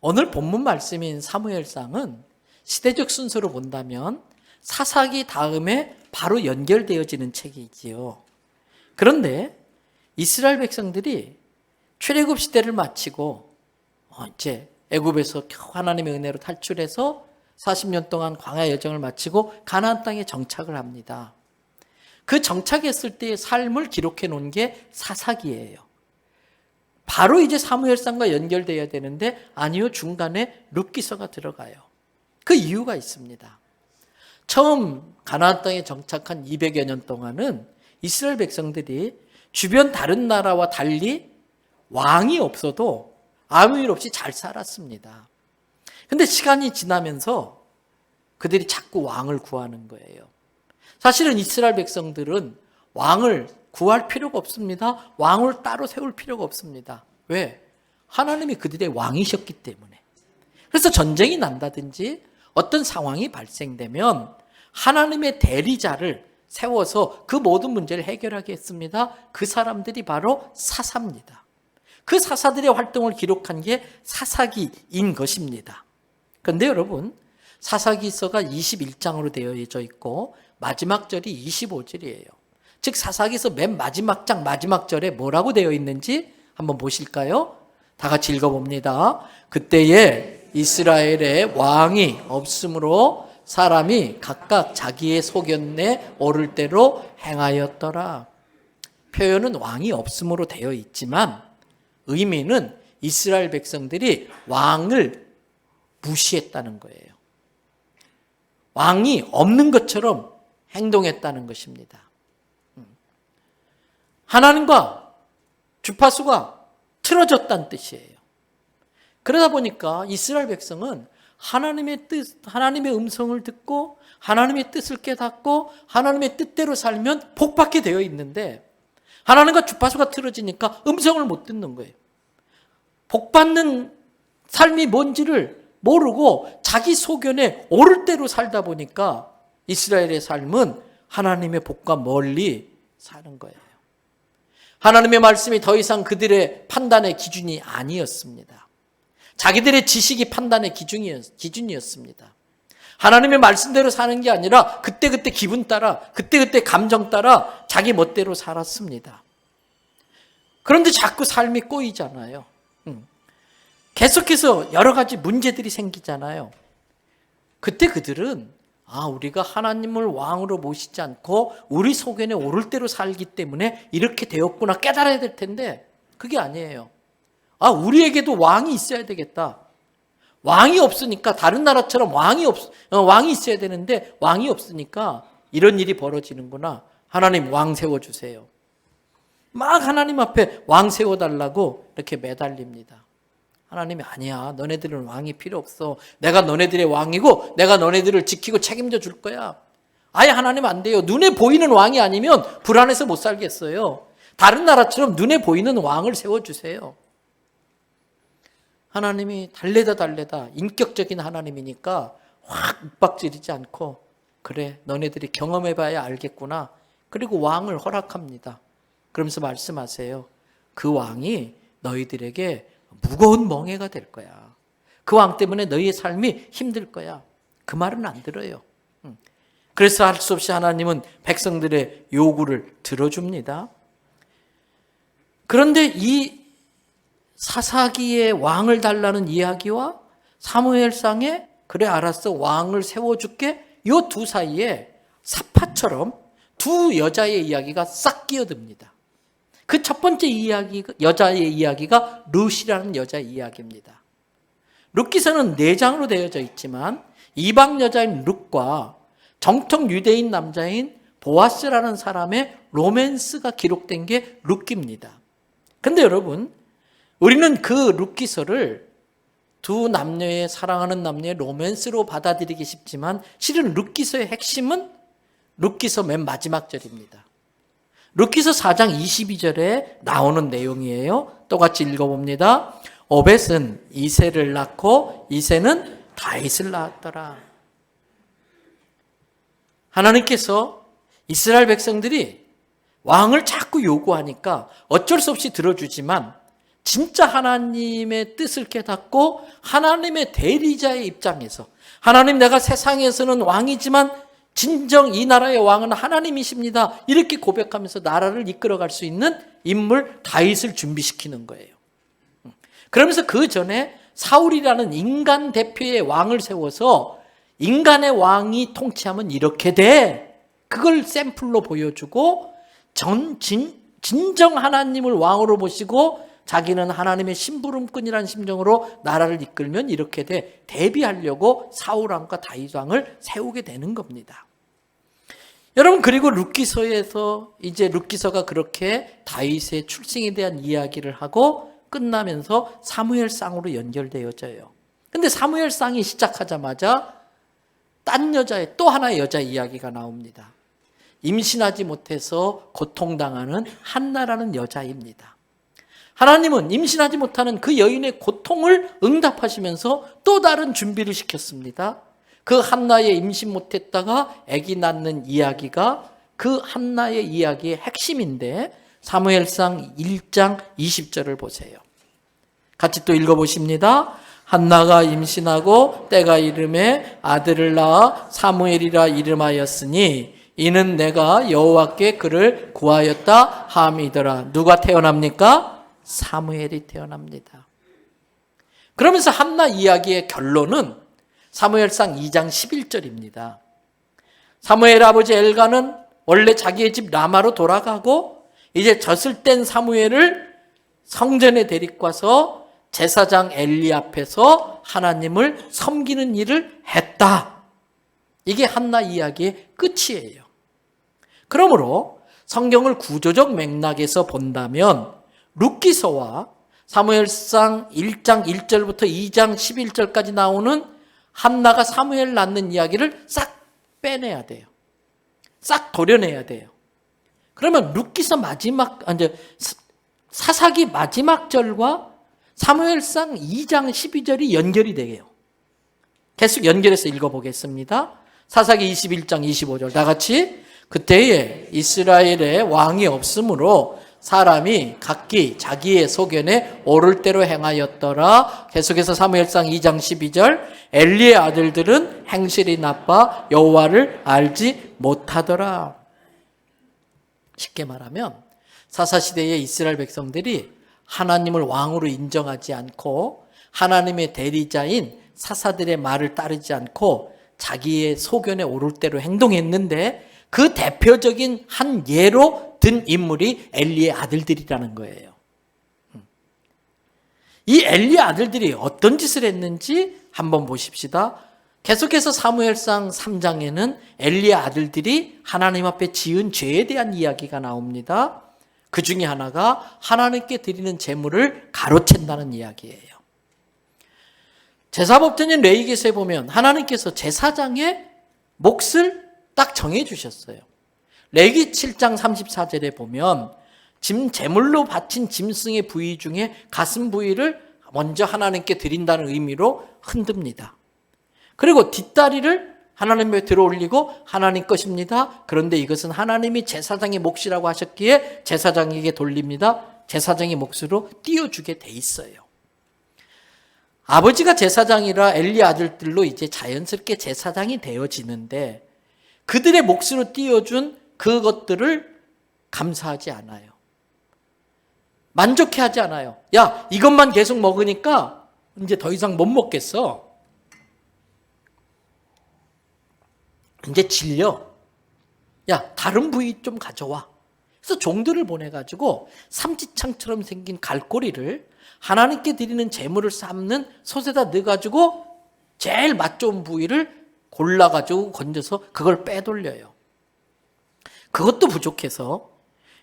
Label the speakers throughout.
Speaker 1: 오늘 본문 말씀인 사무엘상은 시대적 순서로 본다면 사사기 다음에 바로 연결되어지는 책이지요. 그런데 이스라엘 백성들이 출애굽 시대를 마치고 이제 애굽에서 겨우 하나님의 은혜로 탈출해서 40년 동안 광야 여정을 마치고 가나안 땅에 정착을 합니다. 그 정착했을 때의 삶을 기록해 놓은 게 사사기예요. 바로 이제 사무엘상과 연결되어야 되는데 아니요, 중간에 룻기서가 들어가요. 그 이유가 있습니다. 처음 가나안 땅에 정착한 200여 년 동안은 이스라엘 백성들이 주변 다른 나라와 달리 왕이 없어도 아무 일 없이 잘 살았습니다. 근데 시간이 지나면서 그들이 자꾸 왕을 구하는 거예요. 사실은 이스라엘 백성들은 왕을 구할 필요가 없습니다. 왕을 따로 세울 필요가 없습니다. 왜? 하나님이 그들의 왕이셨기 때문에. 그래서 전쟁이 난다든지 어떤 상황이 발생되면 하나님의 대리자를 세워서 그 모든 문제를 해결하겠습니다. 그 사람들이 바로 사사입니다. 그 사사들의 활동을 기록한 게 사사기인 것입니다. 그런데 여러분, 사사기서가 21장으로 되어져 있고 마지막 절이 25절이에요. 즉 사사기서 맨 마지막 장 마지막 절에 뭐라고 되어 있는지 한번 보실까요? 다 같이 읽어봅니다. 그때에 이스라엘에 왕이 없으므로 사람이 각각 자기의 소견에 오를 대로 행하였더라. 표현은 왕이 없음으로 되어 있지만 의미는 이스라엘 백성들이 왕을 무시했다는 거예요. 왕이 없는 것처럼 행동했다는 것입니다. 하나님과 주파수가 틀어졌다는 뜻이에요. 그러다 보니까 이스라엘 백성은 하나님의 뜻, 하나님의 음성을 듣고 하나님의 뜻을 깨닫고 하나님의 뜻대로 살면 복받게 되어 있는데 하나님과 주파수가 틀어지니까 음성을 못 듣는 거예요. 복받는 삶이 뭔지를 모르고 자기 소견에 오를 대로 살다 보니까 이스라엘의 삶은 하나님의 복과 멀리 사는 거예요. 하나님의 말씀이 더 이상 그들의 판단의 기준이 아니었습니다. 자기들의 지식이 판단의 기준이었습니다. 하나님의 말씀대로 사는 게 아니라 그때그때 기분 따라 그때그때 감정 따라 자기 멋대로 살았습니다. 그런데 자꾸 삶이 꼬이잖아요. 계속해서 여러 가지 문제들이 생기잖아요. 그때 그들은 우리가 하나님을 왕으로 모시지 않고 우리 소견에 오를 대로 살기 때문에 이렇게 되었구나 깨달아야 될 텐데 그게 아니에요. 우리에게도 왕이 있어야 되겠다. 왕이 없으니까 다른 나라처럼 왕이 있어야 되는데 왕이 없으니까 이런 일이 벌어지는구나. 하나님 왕 세워주세요. 막 하나님 앞에 왕 세워달라고 이렇게 매달립니다. 하나님이 아니야. 너네들은 왕이 필요 없어. 내가 너네들의 왕이고 내가 너네들을 지키고 책임져 줄 거야. 아예 하나님 안 돼요. 눈에 보이는 왕이 아니면 불안해서 못 살겠어요. 다른 나라처럼 눈에 보이는 왕을 세워주세요. 하나님이 달래다 인격적인 하나님이니까 확 윽박지르지 않고 그래 너네들이 경험해봐야 알겠구나. 그리고 왕을 허락합니다. 그러면서 말씀하세요. 그 왕이 너희들에게 무거운 멍에가 될 거야. 그 왕 때문에 너희의 삶이 힘들 거야. 그 말은 안 들어요. 그래서 할 수 없이 하나님은 백성들의 요구를 들어줍니다. 그런데 이 사사기의 왕을 달라는 이야기와 사무엘상에 그래 알았어 왕을 세워줄게 이 두 사이에 사파처럼 두 여자의 이야기가 싹 끼어듭니다. 그 첫 번째 여자의 이야기가 룻이라는 여자의 이야기입니다. 룻기서는 4장으로 되어져 있지만 이방 여자인 룻과 정통 유대인 남자인 보아스라는 사람의 로맨스가 기록된 게 룻기입니다. 근데 여러분, 우리는 그 룻기서를 두 남녀의 사랑하는 남녀의 로맨스로 받아들이기 쉽지만 실은 룻기서의 핵심은 룻기서 맨 마지막 절입니다. 룻기서 4장 22절에 나오는 내용이에요. 똑같이 읽어봅니다. 오벳은 이새를 낳고 이새는 다윗을 낳았더라. 하나님께서 이스라엘 백성들이 왕을 자꾸 요구하니까 어쩔 수 없이 들어주지만 진짜 하나님의 뜻을 깨닫고 하나님의 대리자의 입장에서 하나님, 내가 세상에서는 왕이지만 진정 이 나라의 왕은 하나님이십니다, 이렇게 고백하면서 나라를 이끌어갈 수 있는 인물 다윗을 준비시키는 거예요. 그러면서 그 전에 사울이라는 인간 대표의 왕을 세워서 인간의 왕이 통치하면 이렇게 돼, 그걸 샘플로 보여주고 진정 하나님을 왕으로 모시고 자기는 하나님의 심부름꾼이라는 심정으로 나라를 이끌면 이렇게 돼, 대비하려고 사울왕과 다윗왕을 세우게 되는 겁니다. 여러분, 그리고 룻기서에서 이제 룻기서가 그렇게 다윗의 출생에 대한 이야기를 하고 끝나면서 사무엘상으로 연결되어져요. 근데 사무엘상이 시작하자마자 딴 여자의, 또 하나의 여자 이야기가 나옵니다. 임신하지 못해서 고통당하는 한나라는 여자입니다. 하나님은 임신하지 못하는 그 여인의 고통을 응답하시면서 또 다른 준비를 시켰습니다. 그 한나의 임신 못했다가 아기 낳는 이야기가 그 한나의 이야기의 핵심인데, 사무엘상 1장 20절을 보세요. 같이 또 읽어보십니다. 한나가 임신하고 때가 이름에 아들을 낳아 사무엘이라 이름하였으니 이는 내가 여호와께 그를 구하였다 함이더라. 누가 태어납니까? 사무엘이 태어납니다. 그러면서 한나 이야기의 결론은 사무엘상 2장 11절입니다. 사무엘 아버지 엘가는 원래 자기의 집 라마로 돌아가고 이제 젖을 뗀 사무엘을 성전에 데리고 와서 제사장 엘리 앞에서 하나님을 섬기는 일을 했다. 이게 한나 이야기의 끝이에요. 그러므로 성경을 구조적 맥락에서 본다면 룻기서와 사무엘상 1장 1절부터 2장 11절까지 나오는 한나가 사무엘 낳는 이야기를 싹 빼내야 돼요. 싹 도려내야 돼요. 그러면 룻기서 사사기 마지막 절과 사무엘상 2장 12절이 연결이 돼요. 계속 연결해서 읽어보겠습니다. 사사기 21장 25절 다 같이. 그때에 이스라엘에 왕이 없으므로 사람이 각기 자기의 소견에 옳을 대로 행하였더라. 계속해서 사무엘상 2장 12절 엘리의 아들들은 행실이 나빠 여호와를 알지 못하더라. 쉽게 말하면 사사시대의 이스라엘 백성들이 하나님을 왕으로 인정하지 않고 하나님의 대리자인 사사들의 말을 따르지 않고 자기의 소견에 옳을 대로 행동했는데, 그 대표적인 한 예로 든 인물이 엘리의 아들들이라는 거예요. 이 엘리의 아들들이 어떤 짓을 했는지 한번 보십시다. 계속해서 사무엘상 3장에는 엘리의 아들들이 하나님 앞에 지은 죄에 대한 이야기가 나옵니다. 그 중에 하나가 하나님께 드리는 제물을 가로챈다는 이야기예요. 제사법전인 레위기서에 보면 하나님께서 제사장의 몫을 딱 정해 주셨어요. 레위기 7장 34절에 보면 제물로 바친 짐승의 부위 중에 가슴 부위를 먼저 하나님께 드린다는 의미로 흔듭니다. 그리고 뒷다리를 하나님 앞에 들어올리고 하나님 것입니다. 그런데 이것은 하나님이 제사장의 몫이라고 하셨기에 제사장에게 돌립니다. 제사장의 몫으로 띄워주게 돼 있어요. 아버지가 제사장이라 엘리 아들들로 이제 자연스럽게 제사장이 되어지는데, 그들의 몫으로 띄워준 그것들을 감사하지 않아요. 만족해하지 않아요. 야, 이것만 계속 먹으니까 이제 더 이상 못 먹겠어. 이제 질려. 야, 다른 부위 좀 가져와. 그래서 종들을 보내가지고 삼지창처럼 생긴 갈고리를 하나님께 드리는 제물을 삶는 솥에다 넣어가지고 제일 맛 좋은 부위를 골라가지고 건져서 그걸 빼돌려요. 그것도 부족해서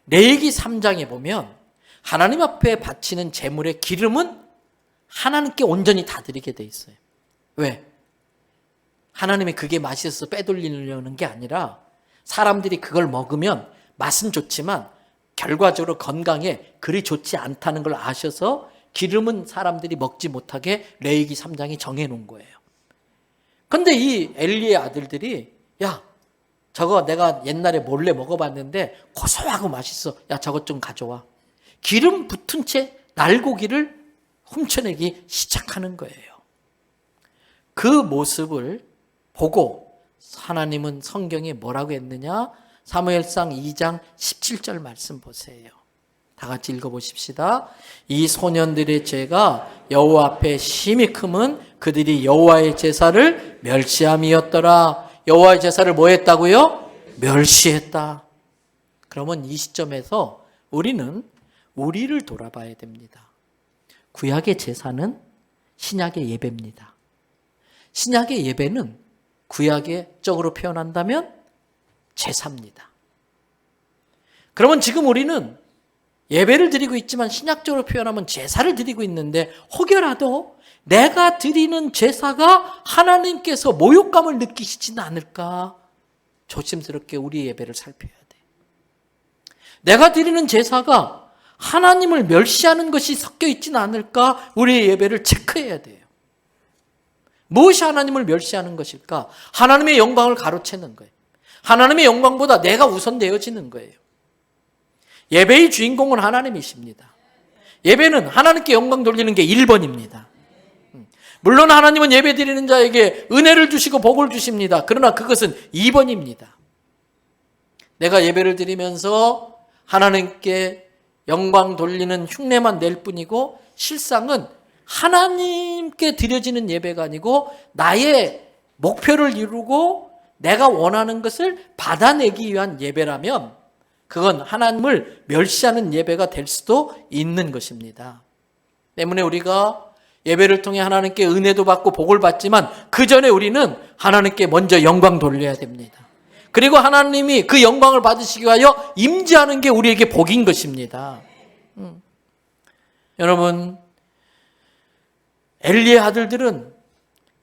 Speaker 1: 레위기 3장에 보면 하나님 앞에 바치는 제물의 기름은 하나님께 온전히 다 드리게 돼 있어요. 왜? 하나님이 그게 맛있어서 빼돌리려는 게 아니라 사람들이 그걸 먹으면 맛은 좋지만 결과적으로 건강에 그리 좋지 않다는 걸 아셔서 기름은 사람들이 먹지 못하게 레위기 3장이 정해놓은 거예요. 그런데 이 엘리의 아들들이 야, 저거 내가 옛날에 몰래 먹어봤는데 고소하고 맛있어. 야, 저것 좀 가져와. 기름 붙은 채 날고기를 훔쳐내기 시작하는 거예요. 그 모습을 보고 하나님은 성경에 뭐라고 했느냐? 사무엘상 2장 17절 말씀 보세요. 다 같이 읽어보십시다. 이 소년들의 죄가 여호와 앞에 심히 크면 그들이 여호와의 제사를 멸시함이었더라. 여호와의 제사를 뭐 했다고요? 멸시했다. 그러면 이 시점에서 우리는 우리를 돌아봐야 됩니다. 구약의 제사는 신약의 예배입니다. 신약의 예배는 구약의 적으로 표현한다면 제사입니다. 그러면 지금 우리는 예배를 드리고 있지만 신약적으로 표현하면 제사를 드리고 있는데 혹여라도 내가 드리는 제사가 하나님께서 모욕감을 느끼시지는 않을까 조심스럽게 우리 예배를 살펴야 돼. 내가 드리는 제사가 하나님을 멸시하는 것이 섞여 있지는 않을까 우리의 예배를 체크해야 돼요. 무엇이 하나님을 멸시하는 것일까? 하나님의 영광을 가로채는 거예요. 하나님의 영광보다 내가 우선되어지는 거예요. 예배의 주인공은 하나님이십니다. 예배는 하나님께 영광 돌리는 게 1번입니다. 물론 하나님은 예배 드리는 자에게 은혜를 주시고 복을 주십니다. 그러나 그것은 2번입니다. 내가 예배를 드리면서 하나님께 영광 돌리는 흉내만 낼 뿐이고 실상은 하나님께 드려지는 예배가 아니고 나의 목표를 이루고 내가 원하는 것을 받아내기 위한 예배라면 그건 하나님을 멸시하는 예배가 될 수도 있는 것입니다. 때문에 우리가 예배를 통해 하나님께 은혜도 받고 복을 받지만 그 전에 우리는 하나님께 먼저 영광 돌려야 됩니다. 그리고 하나님이 그 영광을 받으시기 위하여 임재하는 게 우리에게 복인 것입니다. 여러분, 엘리의 아들들은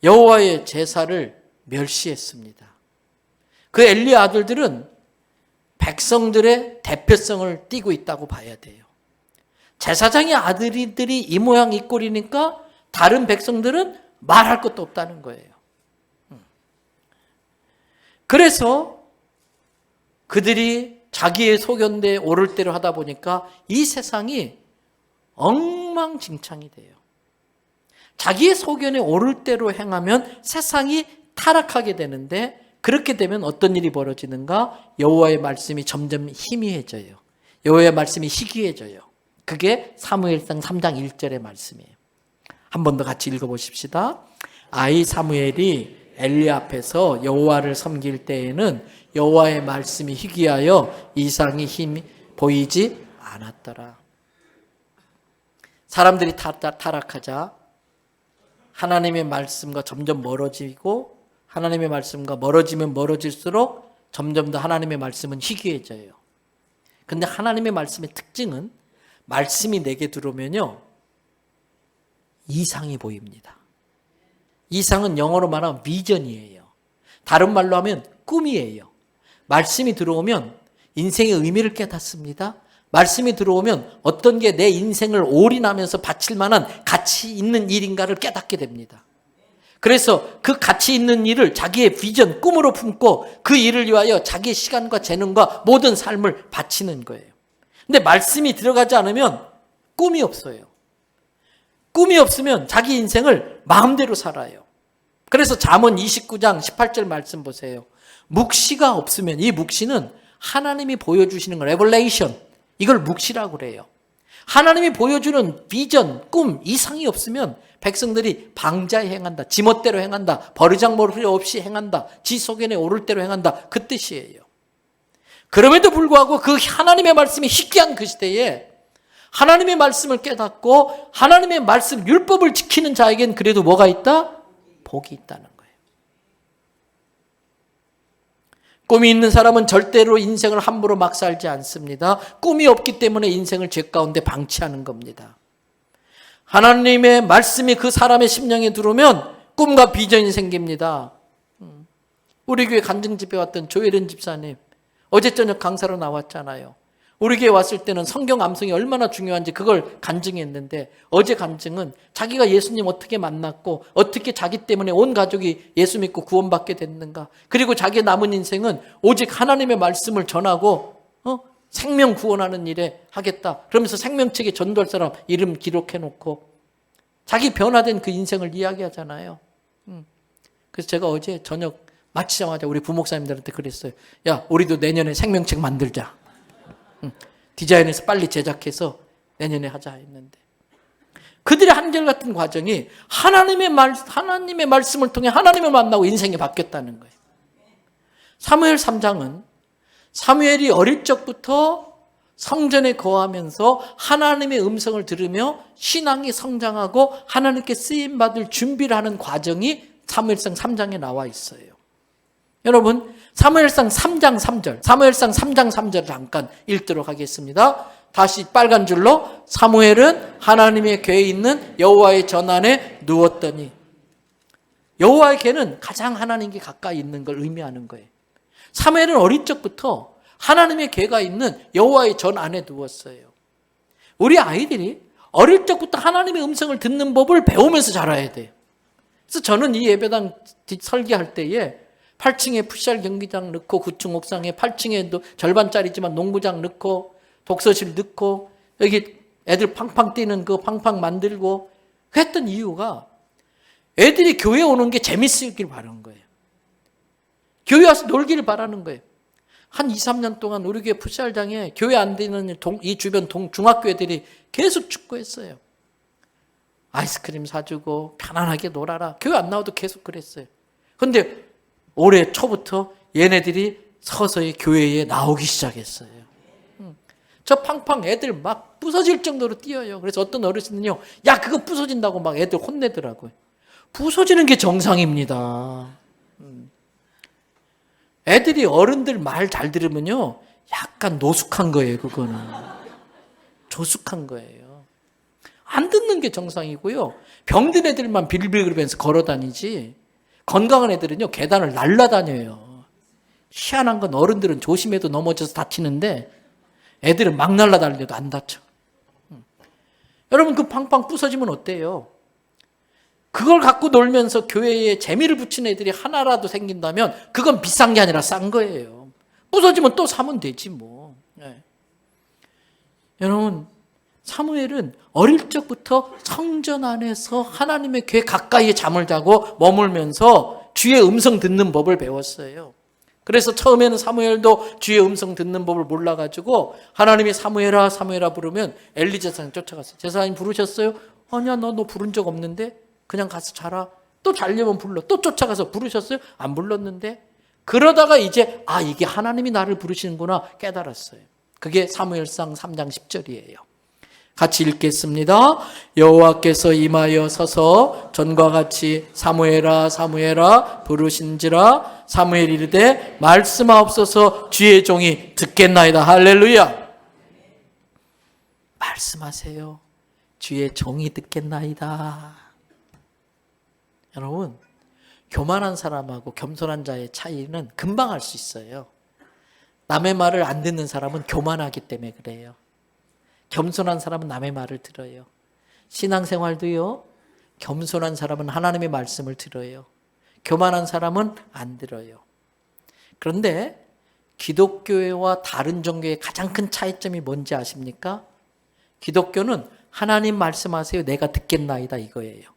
Speaker 1: 여호와의 제사를 멸시했습니다. 그 엘리의 아들들은 백성들의 대표성을 띠고 있다고 봐야 돼요. 제사장의 아들들이 이 모양 이 꼴이니까 다른 백성들은 말할 것도 없다는 거예요. 그래서 그들이 자기의 소견대에 오를 대로 하다 보니까 이 세상이 엉망진창이 돼요. 자기의 소견에 오를 대로 행하면 세상이 타락하게 되는데 그렇게 되면 어떤 일이 벌어지는가? 여호와의 말씀이 점점 희미해져요. 여호와의 말씀이 희귀해져요. 그게 사무엘상 3장 1절의 말씀이에요. 한 번 더 같이 읽어보십시다. 아이 사무엘이 엘리 앞에서 여호와를 섬길 때에는 여호와의 말씀이 희귀하여 이상이 힘이 보이지 않았더라. 사람들이 타락하자 하나님의 말씀과 점점 멀어지고 하나님의 말씀과 멀어지면 멀어질수록 점점 더 하나님의 말씀은 희귀해져요. 근데 하나님의 말씀의 특징은 말씀이 내게 들어오면요 이상이 보입니다. 이상은 영어로 말하면 비전이에요. 다른 말로 하면 꿈이에요. 말씀이 들어오면 인생의 의미를 깨닫습니다. 말씀이 들어오면 어떤 게 내 인생을 올인하면서 바칠 만한 가치 있는 일인가를 깨닫게 됩니다. 그래서 그 가치 있는 일을 자기의 비전, 꿈으로 품고 그 일을 위하여 자기의 시간과 재능과 모든 삶을 바치는 거예요. 근데 말씀이 들어가지 않으면 꿈이 없어요. 꿈이 없으면 자기 인생을 마음대로 살아요. 그래서 잠언 29장 18절 말씀 보세요. 묵시가 없으면 이 묵시는 하나님이 보여주시는 거, 레벨레이션, 이걸 묵시라고 그래요. 하나님이 보여주는 비전, 꿈, 이상이 없으면 백성들이 방자에 행한다, 지멋대로 행한다, 버르장머리 없이 행한다, 지 소견에 오를 대로 행한다, 그 뜻이에요. 그럼에도 불구하고 그 하나님의 말씀이 희귀한 그 시대에 하나님의 말씀을 깨닫고 하나님의 말씀 율법을 지키는 자에겐 그래도 뭐가 있다? 복이 있다는 거예요. 꿈이 있는 사람은 절대로 인생을 함부로 막 살지 않습니다. 꿈이 없기 때문에 인생을 죄 가운데 방치하는 겁니다. 하나님의 말씀이 그 사람의 심령에 들어오면 꿈과 비전이 생깁니다. 우리 교회 간증집에 왔던 조혜련 집사님 어제 저녁 강사로 나왔잖아요. 우리 교회 왔을 때는 성경 암송이 얼마나 중요한지 그걸 간증했는데 어제 간증은 자기가 예수님 어떻게 만났고 어떻게 자기 때문에 온 가족이 예수 믿고 구원받게 됐는가, 그리고 자기의 남은 인생은 오직 하나님의 말씀을 전하고 생명 구원하는 일에 하겠다. 그러면서 생명책에 전도할 사람 이름 기록해놓고 자기 변화된 그 인생을 이야기하잖아요. 그래서 제가 어제 저녁 마치자마자 우리 부목사님들한테 그랬어요. 야, 우리도 내년에 생명책 만들자. 디자인해서 빨리 제작해서 내년에 하자 했는데 그들의 한결같은 과정이 하나님의 말씀을 통해 하나님을 만나고 인생이 바뀌었다는 거예요. 사무엘 3장은 사무엘이 어릴 적부터 성전에 거하면서 하나님의 음성을 들으며 신앙이 성장하고 하나님께 쓰임받을 준비를 하는 과정이 사무엘상 3장에 나와 있어요. 여러분, 사무엘상 3장 3절, 사무엘상 3장 3절 잠깐 읽도록 하겠습니다. 다시 빨간 줄로 사무엘은 하나님의 궤에 있는 여호와의 전 안에 누웠더니, 여호와의 궤는 가장 하나님께 가까이 있는 걸 의미하는 거예요. 사무엘은 어릴 적부터 하나님의 궤가 있는 여호와의 전 안에 누웠어요. 우리 아이들이 어릴 적부터 하나님의 음성을 듣는 법을 배우면서 자라야 돼요. 그래서 저는 이 예배당 설계할 때에 8층에 풋살 경기장 넣고 9층 옥상에 8층에도 절반짜리지만 농구장 넣고 독서실 넣고 여기 애들 팡팡 뛰는 거 팡팡 만들고 했던 이유가 애들이 교회 오는 게 재밌길 바라는 거예요. 교회 와서 놀기를 바라는 거예요. 한 2, 3년 동안 우리 교회 풋살장에 교회 안 되는 이 주변 중학교 애들이 계속 축구했어요. 아이스크림 사주고 편안하게 놀아라. 교회 안 나와도 계속 그랬어요. 그런데 올해 초부터 얘네들이 서서히 교회에 나오기 시작했어요. 저 팡팡 애들 막 부서질 정도로 뛰어요. 그래서 어떤 어르신은요, 야 그거 부서진다고 막 애들 혼내더라고요. 부서지는 게 정상입니다. 애들이 어른들 말 잘 들으면요 약간 노숙한 거예요. 그거는 조숙한 거예요. 안 듣는 게 정상이고요. 병든 애들만 빌빌거리면서 걸어다니지 건강한 애들은요 계단을 날라다녀요. 희한한 건 어른들은 조심해도 넘어져서 다치는데 애들은 막 날라다녀도 안 다쳐. 여러분 그 팡팡 부서지면 어때요? 그걸 갖고 놀면서 교회에 재미를 붙이는 애들이 하나라도 생긴다면 그건 비싼 게 아니라 싼 거예요. 부서지면 또 사면 되지 뭐. 네. 여러분 사무엘은 어릴 적부터 성전 안에서 하나님의 궤 가까이에 잠을 자고 머물면서 주의 음성 듣는 법을 배웠어요. 그래서 처음에는 사무엘도 주의 음성 듣는 법을 몰라가지고 하나님이 사무엘아 사무엘아 부르면 엘리 제사장 쫓아갔어요. 제사장님 부르셨어요? 아니야 너 부른 적 없는데 그냥 가서 자라. 또 자려면 불러. 또 쫓아가서 부르셨어요? 안 불렀는데. 그러다가 이제 이게 하나님이 나를 부르시는구나 깨달았어요. 그게 사무엘상 3장 10절이에요. 같이 읽겠습니다. 여호와께서 임하여 서서 전과 같이 사무엘아 사무엘아 부르신지라 사무엘이 이르되 말씀하옵소서 주의 종이 듣겠나이다. 할렐루야. 말씀하세요. 주의 종이 듣겠나이다. 여러분 교만한 사람하고 겸손한 자의 차이는 금방 알 수 있어요. 남의 말을 안 듣는 사람은 교만하기 때문에 그래요. 겸손한 사람은 남의 말을 들어요. 신앙생활도요. 겸손한 사람은 하나님의 말씀을 들어요. 교만한 사람은 안 들어요. 그런데 기독교와 다른 종교의 가장 큰 차이점이 뭔지 아십니까? 기독교는 하나님 말씀하세요. 내가 듣겠나이다 이거예요.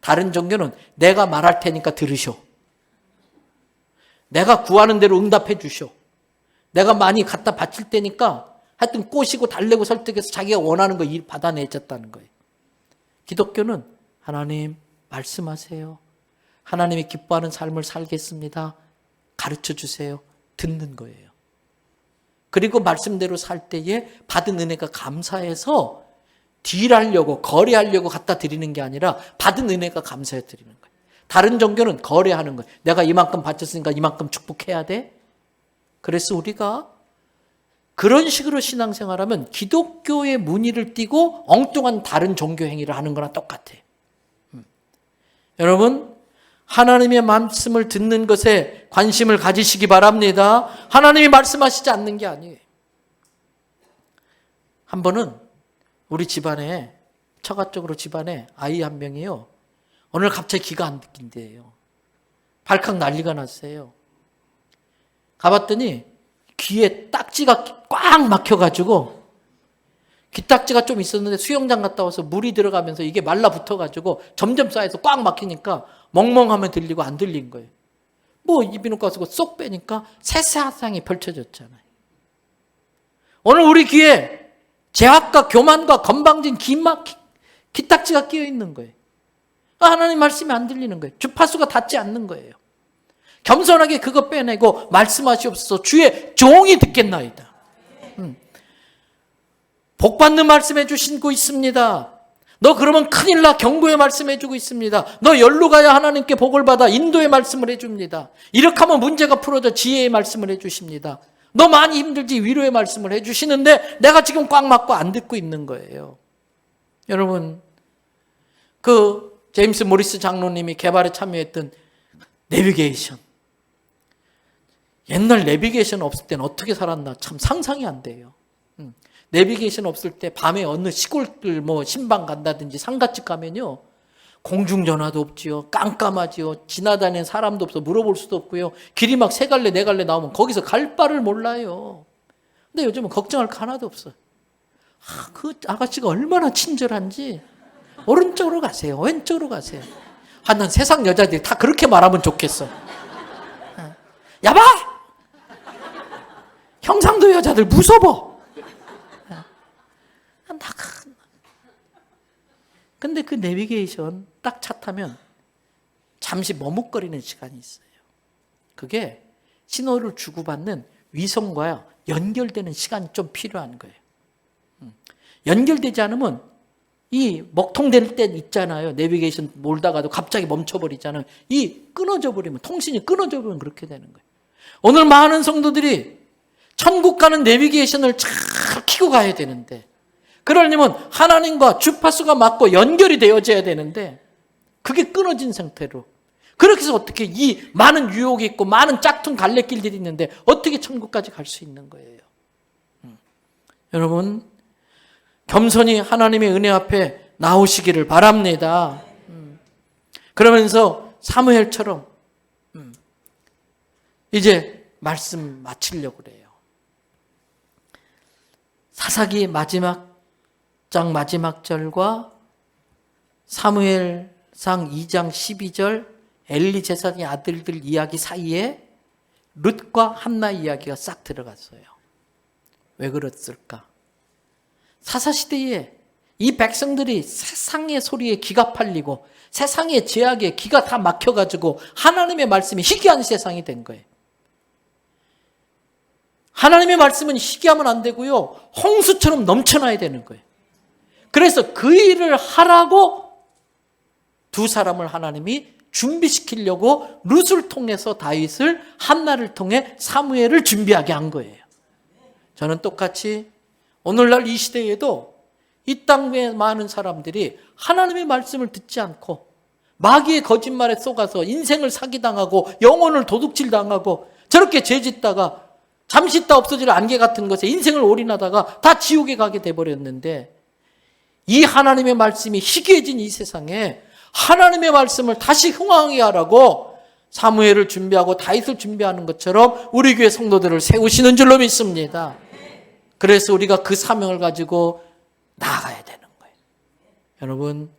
Speaker 1: 다른 종교는 내가 말할 테니까 들으쇼. 내가 구하는 대로 응답해 주쇼. 내가 많이 갖다 바칠 테니까 하여튼 꼬시고 달래고 설득해서 자기가 원하는 거 일 받아내졌다는 거예요. 기독교는 하나님 말씀하세요. 하나님이 기뻐하는 삶을 살겠습니다. 가르쳐 주세요. 듣는 거예요. 그리고 말씀대로 살 때에 받은 은혜가 감사해서 딜하려고 거래하려고 갖다 드리는 게 아니라 받은 은혜가 감사해 드리는 거예요. 다른 종교는 거래하는 거예요. 내가 이만큼 바쳤으니까 이만큼 축복해야 돼. 그래서 우리가 그런 식으로 신앙생활하면 기독교의 무늬를 띠고 엉뚱한 다른 종교 행위를 하는 거랑 똑같아요. 여러분 하나님의 말씀을 듣는 것에 관심을 가지시기 바랍니다. 하나님이 말씀하시지 않는 게 아니에요. 한 번은 우리 집안에 처가적으로 집안에 아이 한 명이요. 오늘 갑자기 기가 안 듣긴대요. 발칵 난리가 났어요. 가봤더니 귀에 딱지가 꽉 막혀가지고 귀딱지가 좀 있었는데 수영장 갔다 와서 물이 들어가면서 이게 말라붙어가지고 점점 쌓여서 꽉 막히니까 멍멍하면 들리고 안 들린 거예요. 뭐 이비인후과 쓰고 쏙 빼니까 새 세상이 펼쳐졌잖아요. 오늘 우리 귀에 제약과 교만과 건방진 귀딱지가 끼어 있는 거예요. 하나님 말씀이 안 들리는 거예요. 주파수가 닿지 않는 거예요. 겸손하게 그거 빼내고 말씀하시옵소서 주의 종이 듣겠나이다. 복받는 말씀해 주시고 있습니다. 너 그러면 큰일 나 경고의 말씀해 주고 있습니다. 너 열로 가야 하나님께 복을 받아 인도의 말씀을 해줍니다. 이렇게 하면 문제가 풀어져 지혜의 말씀을 해주십니다. 너 많이 힘들지 위로의 말씀을 해주시는데 내가 지금 꽉 막고 안 듣고 있는 거예요. 여러분, 그 제임스 모리스 장로님이 개발에 참여했던 내비게이션, 옛날 내비게이션 없을 때는 어떻게 살았나 참 상상이 안 돼요. 내비게이션 없을 때 밤에 어느 시골들 뭐 신방 간다든지 상가집 가면요, 공중전화도 없지요, 깜깜하지요, 지나다니는 사람도 없어 물어볼 수도 없고요, 길이 막 세 갈래 네 갈래 나오면 거기서 갈 바를 몰라요. 근데 요즘은 걱정할 거 하나도 없어요. 그 아가씨가 얼마나 친절한지 오른쪽으로 가세요, 왼쪽으로 가세요. 난 세상 여자들이 다 그렇게 말하면 좋겠어. 야봐! 경상도 여자들 무서워. 근데 그 내비게이션 딱 차 타면 잠시 머뭇거리는 시간이 있어요. 그게 신호를 주고받는 위성과 연결되는 시간이 좀 필요한 거예요. 연결되지 않으면 이 먹통될 때 있잖아요. 내비게이션 몰다가도 갑자기 멈춰버리잖아요. 이 끊어져 버리면, 통신이 끊어져 버리면 그렇게 되는 거예요. 오늘 많은 성도들이 천국 가는 내비게이션을 잘 켜고 가야 되는데, 그러려면 하나님과 주파수가 맞고 연결이 되어져야 되는데 그게 끊어진 상태로, 그렇게 해서 어떻게 이 많은 유혹이 있고 많은 짝퉁 갈래길들이 있는데 어떻게 천국까지 갈 수 있는 거예요. 여러분, 겸손히 하나님의 은혜 앞에 나오시기를 바랍니다. 그러면서 사무엘처럼 이제 말씀 마치려고 그래요. 사사기 마지막 장 마지막 절과 사무엘상 2장 12절 엘리 제사장의 아들들 이야기 사이에 룻과 한나 이야기가 싹 들어갔어요. 왜 그랬을까? 사사시대에 이 백성들이 세상의 소리에 귀가 팔리고 세상의 제약에 귀가 다 막혀가지고 하나님의 말씀이 희귀한 세상이 된 거예요. 하나님의 말씀은 희귀하면 안 되고요, 홍수처럼 넘쳐나야 되는 거예요. 그래서 그 일을 하라고 두 사람을 하나님이 준비시키려고 룻을 통해서 다윗을, 한나를 통해 사무엘을 준비하게 한 거예요. 저는 똑같이 오늘날 이 시대에도 이 땅에 많은 사람들이 하나님의 말씀을 듣지 않고 마귀의 거짓말에 속아서 인생을 사기당하고 영혼을 도둑질당하고 저렇게 죄짓다가 잠시 있다 없어질 안개 같은 것에 인생을 올인하다가 다 지옥에 가게 돼버렸는데, 이 하나님의 말씀이 희귀해진 이 세상에 하나님의 말씀을 다시 흥황하게 하라고 사무엘을 준비하고 다윗을 준비하는 것처럼 우리 교회 성도들을 세우시는 줄로 믿습니다. 그래서 우리가 그 사명을 가지고 나아가야 되는 거예요. 여러분,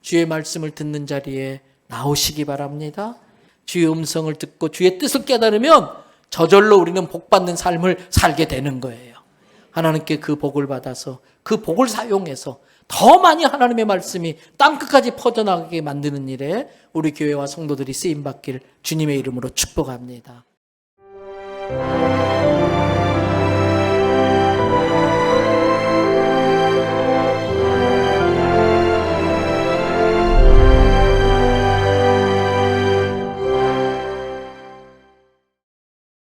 Speaker 1: 주의 말씀을 듣는 자리에 나오시기 바랍니다. 주의 음성을 듣고 주의 뜻을 깨달으면 저절로 우리는 복받는 삶을 살게 되는 거예요. 하나님께 그 복을 받아서 그 복을 사용해서 더 많이 하나님의 말씀이 땅끝까지 퍼져나가게 만드는 일에 우리 교회와 성도들이 쓰임받길 주님의 이름으로 축복합니다.